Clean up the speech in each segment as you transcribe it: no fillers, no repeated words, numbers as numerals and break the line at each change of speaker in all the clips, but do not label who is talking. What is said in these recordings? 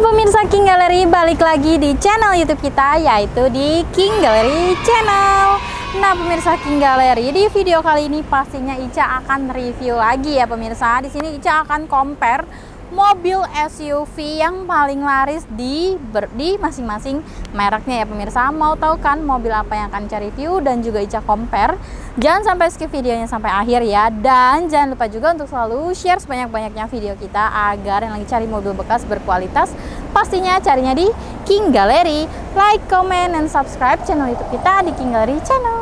Pemirsa King Gallery, balik lagi di channel YouTube kita, yaitu di King Gallery Channel. Nah pemirsa King Gallery, di video kali ini pastinya Ica akan review lagi ya pemirsa. Di sini Ica akan compare mobil SUV yang paling laris di masing-masing mereknya ya pemirsa. Mau tahu kan mobil apa yang akan Ica review dan juga Ica compare? Jangan sampai skip videonya sampai akhir ya. Dan jangan lupa juga untuk selalu share sebanyak-banyaknya video kita agar yang lagi cari mobil bekas berkualitas pastinya carinya di King Gallery. Like, comment, and subscribe channel YouTube kita di King Gallery Channel.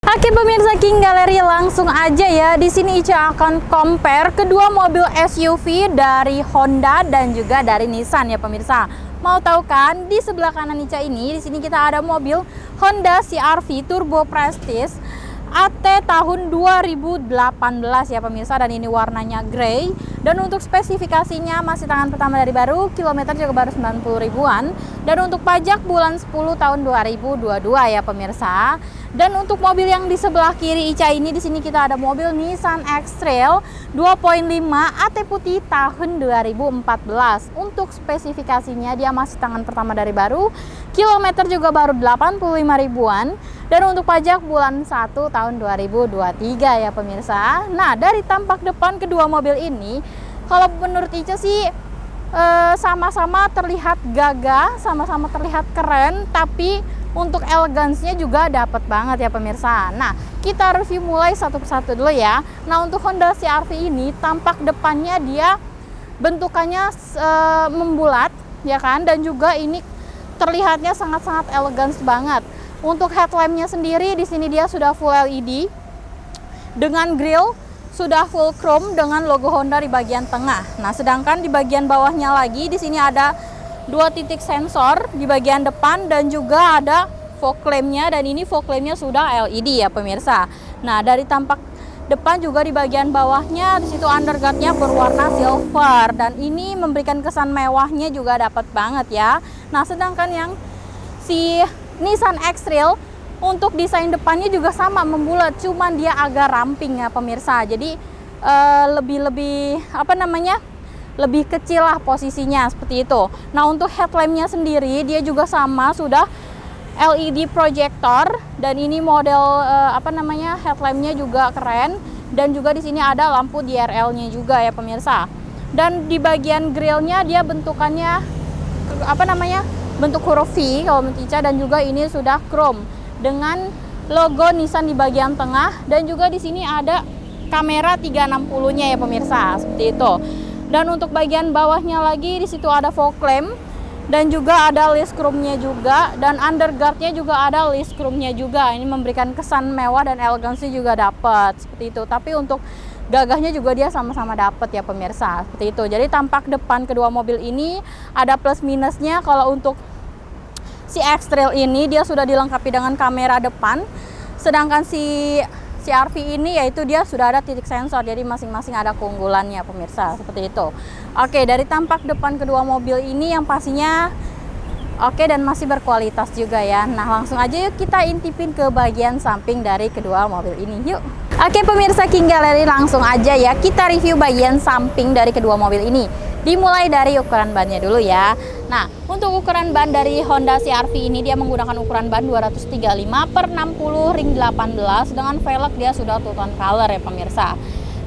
Oke pemirsa King Gallery, langsung aja ya. Di sini Ica akan compare kedua mobil SUV dari Honda dan juga dari Nissan ya pemirsa. Mau tahu kan, di sebelah kanan Ica ini, di sini kita ada mobil Honda CR-V Turbo Prestige AT tahun 2018 ya pemirsa, dan ini warnanya grey. Dan untuk spesifikasinya masih tangan pertama dari baru, kilometer juga baru 90 ribuan. Dan untuk pajak bulan 10 tahun 2022 ya pemirsa. Dan untuk mobil yang di sebelah kiri Ica ini, di sini kita ada mobil Nissan X-Trail 2.5 AT putih tahun 2014. Untuk spesifikasinya dia masih tangan pertama dari baru, kilometer juga baru 85 ribuan. Dan untuk pajak bulan 1 tahun 2023 ya pemirsa. Nah dari tampak depan kedua mobil ini, kalau menurut Ica sih sama-sama terlihat gagah, sama-sama terlihat keren, tapi untuk elegansnya juga dapat banget ya pemirsa. Nah kita review mulai satu persatu dulu ya. Nah untuk Honda CR-V ini tampak depannya dia bentukannya membulat ya kan, dan juga ini terlihatnya sangat-sangat elegans banget. Untuk headlampnya sendiri di sini dia sudah full LED dengan grill sudah full chrome dengan logo Honda di bagian tengah. Nah sedangkan di bagian bawahnya lagi di sini ada 2 titik sensor di bagian depan dan juga ada fog lampnya, dan ini fog lampnya sudah LED ya pemirsa. Nah dari tampak depan juga di bagian bawahnya di situ underguardnya berwarna silver, dan ini memberikan kesan mewahnya juga dapat banget ya. Nah sedangkan yang si Nissan X-Trail untuk desain depannya juga sama membulat, cuman dia agak ramping ya pemirsa. Jadi lebih apa namanya, lebih kecil lah posisinya seperti itu. Nah untuk headlampnya sendiri dia juga sama sudah LED projector, dan ini model apa namanya, headlampnya juga keren, dan juga di sini ada lampu DRL-nya juga ya pemirsa. Dan di bagian grillnya dia bentukannya apa namanya, bentuk huruf V kalau menurut Ica, dan juga ini sudah chrome dengan logo Nissan di bagian tengah, dan juga di sini ada kamera 360-nya ya pemirsa seperti itu. Dan untuk bagian bawahnya lagi di situ ada fog lamp, dan juga ada list chrome-nya juga, dan underguard-nya juga ada list chrome-nya juga. Ini memberikan kesan mewah dan elegansi juga dapat seperti itu. Tapi untuk gagahnya juga dia sama-sama dapat ya pemirsa seperti itu. Jadi tampak depan kedua mobil ini ada plus minusnya. Kalau untuk si X-Trail ini dia sudah dilengkapi dengan kamera depan, sedangkan si CR-V ini yaitu dia sudah ada titik sensor, jadi masing-masing ada keunggulannya pemirsa seperti itu. Oke, dari tampak depan kedua mobil ini yang pastinya Oke, dan masih berkualitas juga ya. Nah, langsung aja yuk kita intipin ke bagian samping dari kedua mobil ini. Yuk. Oke pemirsa King Gallery, langsung aja ya kita review bagian samping dari kedua mobil ini. Dimulai dari ukuran bannya dulu ya. Nah, untuk ukuran ban dari Honda CR-V ini dia menggunakan ukuran ban 235/60 ring 18 dengan velg dia sudah two tone color ya pemirsa.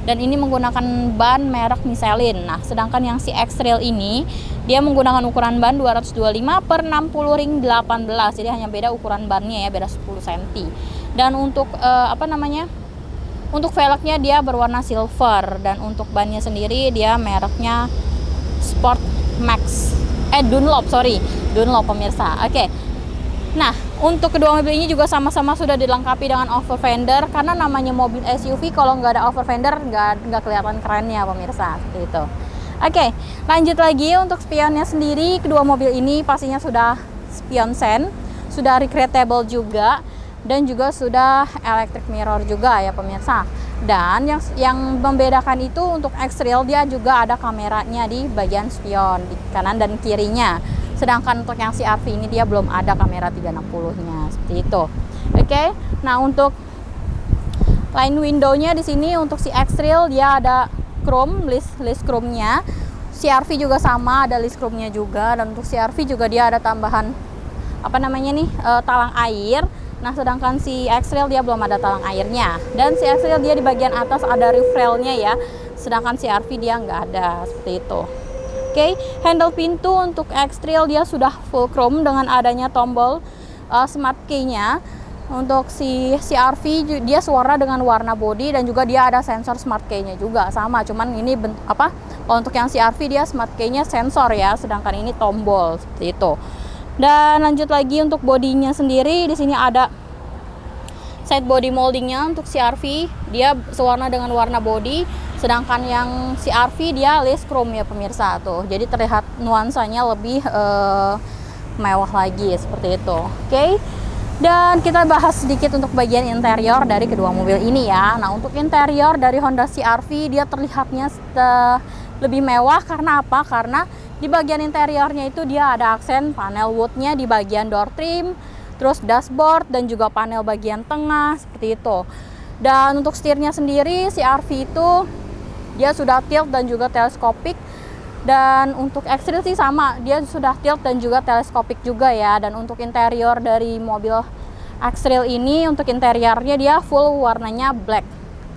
Dan ini menggunakan ban merek Michelin. Nah, sedangkan yang si X-Trail ini dia menggunakan ukuran ban 225/60 ring 18. Jadi hanya beda ukuran bannya ya, beda 10 cm. Dan untuk untuk velgnya dia berwarna silver, dan untuk bannya sendiri dia mereknya Sport Max. Dunlop pemirsa. Oke. Nah, untuk kedua mobil ini juga sama-sama sudah dilengkapi dengan over fender, karena namanya mobil SUV kalau nggak ada over fender nggak kelihatan kerennya pemirsa, seperti itu. Oke, lanjut lagi untuk spionnya sendiri. Kedua mobil ini pastinya sudah spion sen, sudah recreatable juga, dan juga sudah electric mirror juga ya pemirsa. Dan yang membedakan itu untuk X-Trail dia juga ada kameranya di bagian spion di kanan dan kirinya. Sedangkan untuk yang CR-V ini dia belum ada kamera 360-nya, seperti itu. Oke. Nah, untuk line window-nya di sini untuk si X-Trail dia ada chrome, list chrome-nya. CR-V juga sama, ada list chrome-nya juga, dan untuk CR-V juga dia ada tambahan talang air. Nah, sedangkan si X-Trail dia belum ada talang airnya. Dan si X-Trail dia di bagian atas ada roof rail-nya ya. Sedangkan CR-V dia nggak ada, seperti itu. Oke, handle pintu untuk X-Trail dia sudah full chrome dengan adanya tombol smart key-nya. Untuk si CR-V dia warna dengan warna body, dan juga dia ada sensor smart key-nya juga sama. Cuman ini kalau untuk yang CR-V dia smart key-nya sensor ya, sedangkan ini tombol, seperti itu. Dan lanjut lagi untuk bodinya sendiri, di sini ada side body moldingnya. Untuk CR-V dia sewarna dengan warna body. Sedangkan yang CR-V dia list chrome ya pemirsa tuh. Jadi terlihat nuansanya lebih mewah lagi seperti itu. Oke. Dan kita bahas sedikit untuk bagian interior dari kedua mobil ini ya. Nah, untuk interior dari Honda CR-V dia terlihatnya lebih mewah karena apa? Karena di bagian interiornya itu dia ada aksen panel woodnya di bagian door trim, terus dashboard, dan juga panel bagian tengah seperti itu. Dan untuk setirnya sendiri CR-V itu dia sudah tilt dan juga teleskopik. Dan untuk X-Trail sih sama, dia sudah tilt dan juga teleskopik juga ya. Dan untuk interior dari mobil X-Trail ini, untuk interiornya dia full warnanya black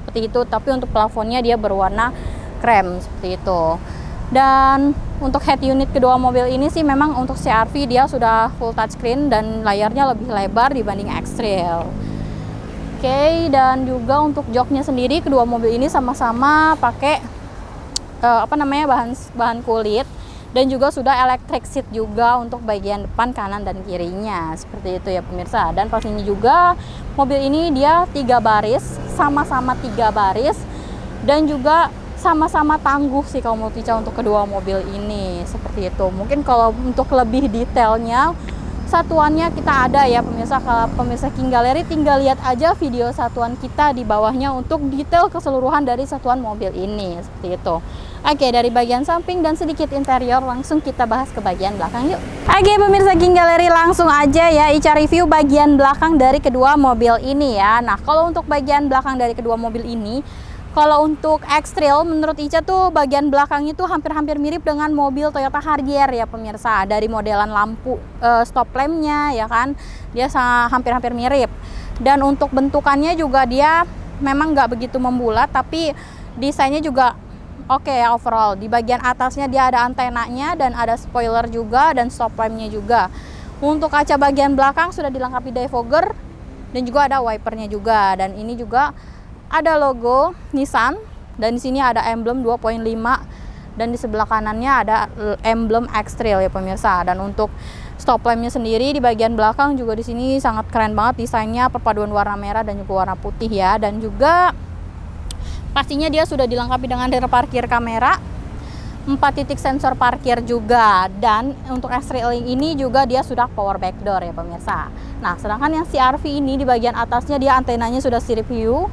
seperti itu, tapi untuk plafonnya dia berwarna krem seperti itu. Dan untuk head unit kedua mobil ini sih memang untuk CR-V dia sudah full touchscreen dan layarnya lebih lebar dibanding X-Trail. Oke, dan juga untuk joknya sendiri kedua mobil ini sama-sama pakai bahan kulit, dan juga sudah electric seat juga untuk bagian depan, kanan, dan kirinya seperti itu ya pemirsa. Dan pastinya juga mobil ini dia 3 baris, sama-sama 3 baris, dan juga sama-sama tangguh sih kalau mau bicara untuk kedua mobil ini seperti itu. Mungkin kalau untuk lebih detailnya satuannya kita ada ya pemirsa. Kalau pemirsa King Gallery tinggal lihat aja video satuan kita di bawahnya untuk detail keseluruhan dari satuan mobil ini seperti itu. Oke, dari bagian samping dan sedikit interior langsung kita bahas ke bagian belakang yuk. Oke pemirsa King Gallery, langsung aja ya Ica review bagian belakang dari kedua mobil ini ya. Nah, kalau untuk bagian belakang dari kedua mobil ini, kalau untuk X-Trail menurut Ica tuh bagian belakangnya tuh hampir-hampir mirip dengan mobil Toyota Harrier ya pemirsa. Dari modelan lampu stop lampnya ya kan, dia hampir-hampir mirip. Dan untuk bentukannya juga dia memang nggak begitu membulat, tapi desainnya juga oke ya overall. Di bagian atasnya dia ada antenanya dan ada spoiler juga dan stop lampnya juga. Untuk kaca bagian belakang sudah dilengkapi defogger dan juga ada wipernya juga. Dan ini juga ada logo Nissan, dan di sini ada emblem 2.5, dan di sebelah kanannya ada emblem X-Trail ya pemirsa. Dan untuk stop lampnya sendiri di bagian belakang juga di sini sangat keren banget desainnya, perpaduan warna merah dan juga warna putih ya. Dan juga pastinya dia sudah dilengkapi dengan rear parkir kamera, 4 titik sensor parkir juga. Dan untuk X-Trail ini juga dia sudah power back door ya pemirsa. Nah, sedangkan yang CR-V ini di bagian atasnya dia antenanya sudah strip view.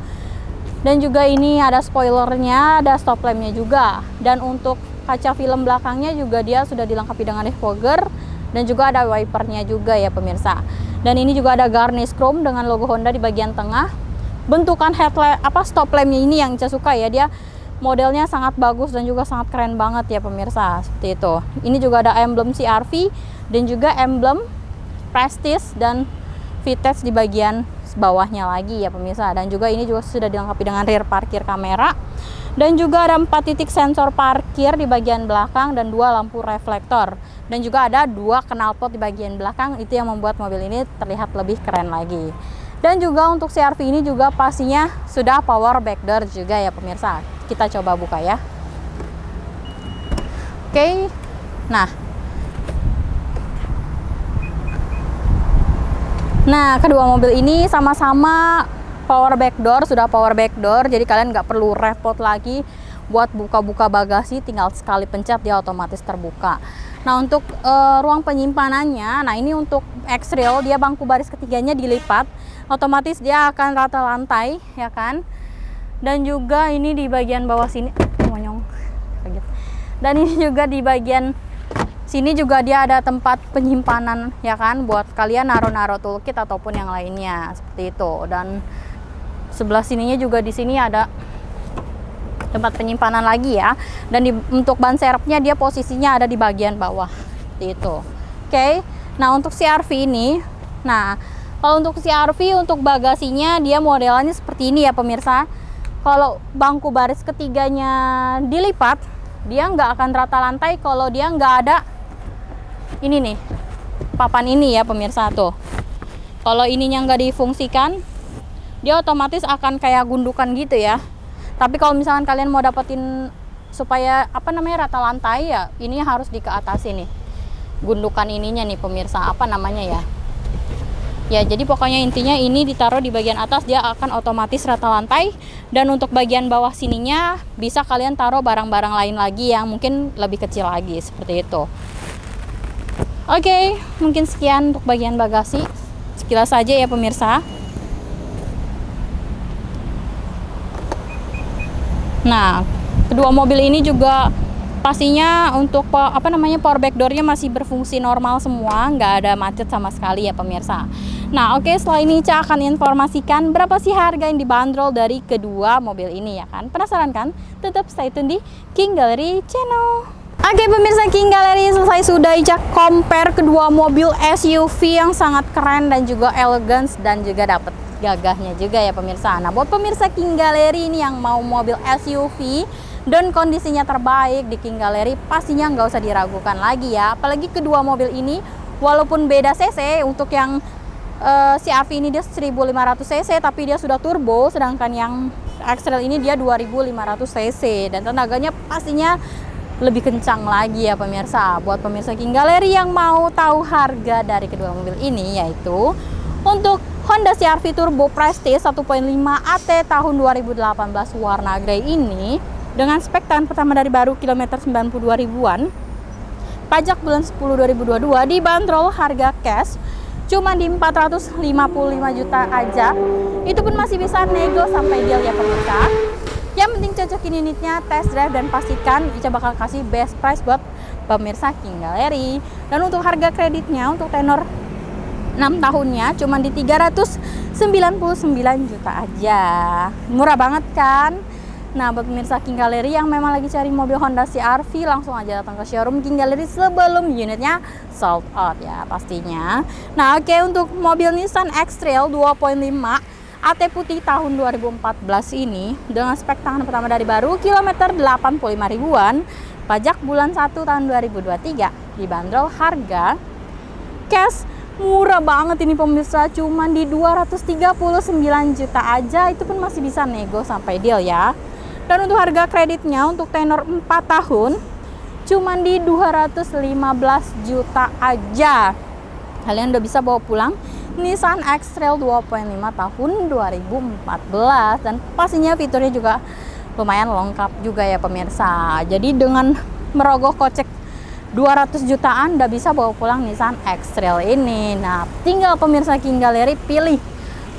Dan juga ini ada spoilernya, ada stop lampnya juga. Dan untuk kaca film belakangnya juga dia sudah dilengkapi dengan defogger dan juga ada wipernya juga ya pemirsa. Dan ini juga ada garnish chrome dengan logo Honda di bagian tengah. Bentukan headlamp stop lampnya ini yang saya suka ya, dia modelnya sangat bagus dan juga sangat keren banget ya pemirsa, seperti itu. Ini juga ada emblem CR-V dan juga emblem Prestige dan Vitesse di bagian bawahnya lagi ya pemirsa. Dan juga ini juga sudah dilengkapi dengan rear parkir kamera, dan juga ada 4 titik sensor parkir di bagian belakang dan 2 lampu reflektor, dan juga ada 2 knalpot di bagian belakang. Itu yang membuat mobil ini terlihat lebih keren lagi. Dan juga untuk CR-V ini juga pastinya sudah power back door juga ya pemirsa. Kita coba buka ya. Oke. Nah, kedua mobil ini sama-sama power back door, sudah power back door, jadi kalian nggak perlu repot lagi buat buka-buka bagasi, tinggal sekali pencet dia otomatis terbuka. Nah, untuk ruang penyimpanannya, nah ini untuk X-Trail, dia bangku baris ketiganya dilipat, otomatis dia akan rata lantai ya kan. Dan juga ini di bagian bawah sini, dan ini juga di bagian sini juga dia ada tempat penyimpanan ya kan, buat kalian naruh-naruh toolkit ataupun yang lainnya seperti itu. Dan sebelah sininya juga di sini ada tempat penyimpanan lagi ya. Dan untuk ban serepnya dia posisinya ada di bagian bawah seperti itu. Oke. Nah, untuk CR-V ini, nah kalau untuk CR-V untuk bagasinya dia modelannya seperti ini ya pemirsa. Kalau bangku baris ketiganya dilipat, dia nggak akan rata lantai kalau dia nggak ada ini nih papan ini ya pemirsa tuh. Kalau ininya nggak difungsikan, dia otomatis akan kayak gundukan gitu ya. Tapi kalau misalkan kalian mau dapetin supaya rata lantai ya, ini harus dikeatasin nih gundukan ininya nih pemirsa, ya. Jadi pokoknya intinya ini ditaruh di bagian atas, dia akan otomatis rata lantai. Dan untuk bagian bawah sininya bisa kalian taruh barang-barang lain lagi yang mungkin lebih kecil lagi seperti itu. Oke, mungkin sekian untuk bagian bagasi. Sekilas saja ya pemirsa. Nah, kedua mobil ini juga pastinya untuk power back door-nya masih berfungsi normal semua, nggak ada macet sama sekali ya pemirsa. Nah, oke, setelah ini Ica akan informasikan berapa sih harga yang dibanderol dari kedua mobil ini ya kan. Penasaran kan? Tetap stay tune di King Gallery Channel. Oke pemirsa, King Gallery selesai sudah Ica compare kedua mobil SUV yang sangat keren dan juga elegan dan juga dapat gagahnya juga ya pemirsa. Nah, buat pemirsa King Gallery ini yang mau mobil SUV dan kondisinya terbaik di King Gallery, pastinya nggak usah diragukan lagi ya. Apalagi kedua mobil ini walaupun beda cc, untuk yang CR-V ini dia 1500 cc tapi dia sudah turbo, sedangkan yang X-Trail ini dia 2500 cc dan tenaganya pastinya lebih kencang lagi ya pemirsa. Buat pemirsa King Gallery yang mau tahu harga dari kedua mobil ini, yaitu untuk Honda CR-V Turbo Prestige 1.5 AT tahun 2018 warna grey ini dengan spek tahun pertama dari baru kilometer 92 ribuan, pajak bulan 10 2022, dibanderol harga cash cuma di 455 juta aja. Itu pun masih bisa nego sampai deal ya pemirsa. Yang penting cocokin unitnya, test drive, dan pastikan Ica bakal kasih best price buat pemirsa King Gallery. Dan untuk harga kreditnya untuk tenor 6 tahunnya cuma di 399 juta aja. Murah banget kan? Nah, buat pemirsa King Gallery yang memang lagi cari mobil Honda CR-V, langsung aja datang ke showroom King Gallery sebelum unitnya sold out ya pastinya. Nah, oke, untuk mobil Nissan X-Trail 2.5 AT putih tahun 2014 ini dengan spek tangan pertama dari baru kilometer 85 ribuan, pajak bulan 1 tahun 2023, dibanderol harga cash murah banget ini pemirsa, cuman di 239 juta aja. Itu pun masih bisa nego sampai deal ya. Dan untuk harga kreditnya untuk tenor 4 tahun cuman di 215 juta aja. Kalian udah bisa bawa pulang Nissan X-Trail 2.5 tahun 2014 dan pastinya fiturnya juga lumayan lengkap juga ya pemirsa. Jadi dengan merogoh kocek 200 jutaan udah bisa bawa pulang Nissan X-Trail ini. Nah, tinggal pemirsa King Gallery pilih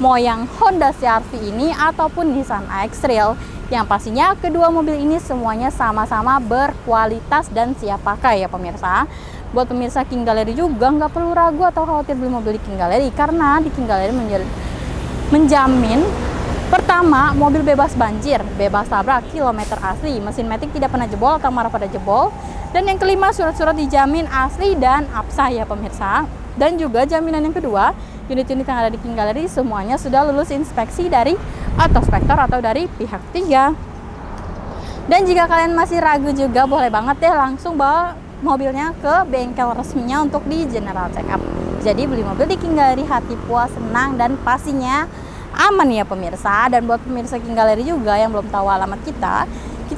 mau yang Honda CR-V ini ataupun Nissan X-Trail. Yang pastinya kedua mobil ini semuanya sama-sama berkualitas dan siap pakai ya pemirsa. buat pemirsa King Gallery juga nggak perlu ragu atau khawatir beli mobil di King Gallery, karena di King Gallery menjamin pertama, mobil bebas banjir, bebas tabrak, kilometer asli, mesin matic tidak pernah jebol atau marah pada jebol, dan yang kelima, surat-surat dijamin asli dan absah ya pemirsa. Dan juga jaminan yang kedua, unit-unit yang ada di King Gallery semuanya sudah lulus inspeksi dari autospektor atau dari pihak ketiga. Dan jika kalian masih ragu juga, boleh banget deh langsung bawa mobilnya ke bengkel resminya untuk di general check up. Jadi beli mobil di King Gallery hati puas, senang, dan pastinya aman ya pemirsa. Dan buat pemirsa King Gallery juga yang belum tahu alamat kita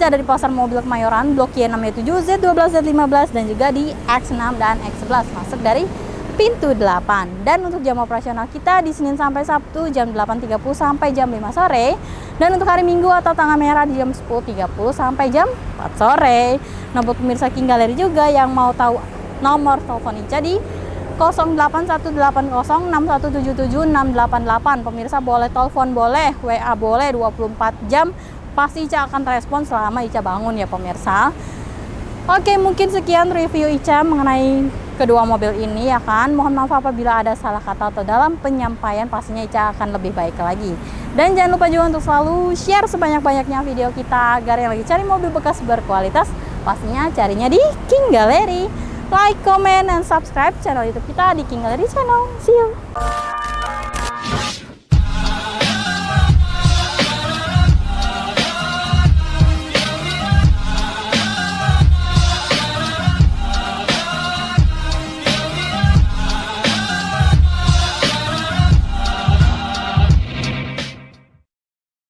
ada di Pasar Mobil Kemayoran, Blok Y67, Z12, Z15, dan juga di X6 dan X11 masuk dari pintu 8. Dan untuk jam operasional kita di Senin sampai Sabtu jam 8.30 sampai jam 5 sore. Dan untuk hari Minggu atau tanggal merah di jam 10.30 sampai jam 4 sore. Nah, buat pemirsa King Gallery juga yang mau tahu nomor telepon Ica di 081806177688. Pemirsa boleh telepon, boleh WA, boleh 24 jam. Pasti Ica akan respon selama Ica bangun ya pemirsa. Oke, mungkin sekian review Ica mengenai kedua mobil ini ya kan. Mohon maaf apabila ada salah kata atau dalam penyampaian, pastinya Ica akan lebih baik lagi. Dan jangan lupa juga untuk selalu share sebanyak-banyaknya video kita agar yang lagi cari mobil bekas berkualitas pastinya carinya di King Gallery. Like, comment, dan subscribe channel YouTube kita di King Gallery Channel. See you!